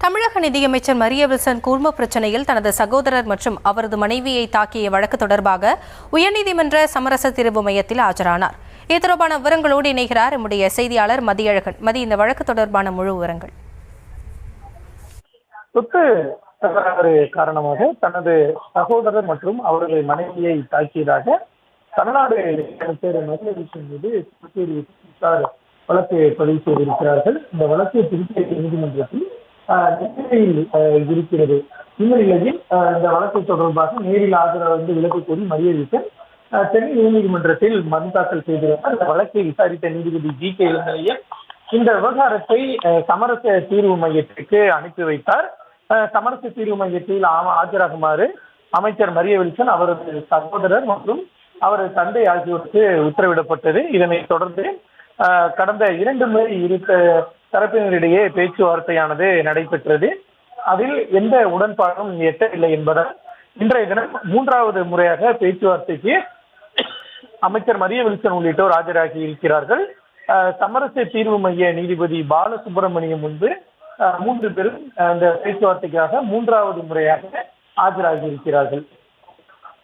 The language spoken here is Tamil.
தமிழக நிதியமைச்சர் மரிய வில்சன் குழும பிரச்சினையில் தனது சகோதரர் மற்றும் அவரது மனைவியை தாக்கிய வழக்கு தொடர்பாக உயர்நீதிமன்ற சமரச தீர்வு மையத்தில் ஆஜரானார். இது தொடர்பான விவரங்களோடு இணைகிறார் நம்முடைய செய்தியாளர் மதியழகன். இந்த வழக்கு தொடர்பான முழு விவரங்கள். சொத்து தகராறு காரணமாக தனது சகோதரர் மற்றும் அவரது மனைவியை தாக்கியதாக தமிழ்நாடு அமைச்சர் மரிய வில்சன் மீது புதுச்சேரி வழக்கு பதிவு செய்திருக்கிறார்கள். இந்த வழக்கு புதுச்சேரி நீதிமன்றத்தில் இருக்கிறது. இந்த நிலையில் இந்த வழக்கு தொடர்பாக நேரில் ஆஜராக விலக்கு கோரி மரிய வில்சன் சென்னை உயர்நீதிமன்றத்தில் மனு தாக்கல் செய்திருந்தார். இந்த வழக்கை விசாரித்த நீதிபதி ஜி.கே. இளநிலையம் இந்த விவகாரத்தை சமரச தீர்வு மையத்திற்கு அனுப்பி வைத்தார். சமரச தீர்வு மையத்தில் ஆஜராகுமாறு அமைச்சர் மரிய வில்சன், அவரது சகோதரர் மற்றும் அவரது தந்தை ஆகியோருக்கு உத்தரவிடப்பட்டது. இதனைத் தொடர்ந்து கடந்த 2 முறை இரு தரப்பினரிடையே பேச்சுவார்த்தையானது நடைபெற்றது. அதில் எந்த உடன்பாடும் எட்டவில்லை என்பதால் இன்றைய தினம் 3வது முறையாக பேச்சுவார்த்தைக்கு அமைச்சர் மரிய வில்சன் உள்ளிட்டோர் ஆஜராகி இருக்கிறார்கள். சமரச தீர்வு மைய நீதிபதி பாலசுப்ரமணியம் முன்பு 3 பேரும் அந்த பேச்சுவார்த்தைக்காக 3வது முறையாக ஆஜராகி இருக்கிறார்கள்.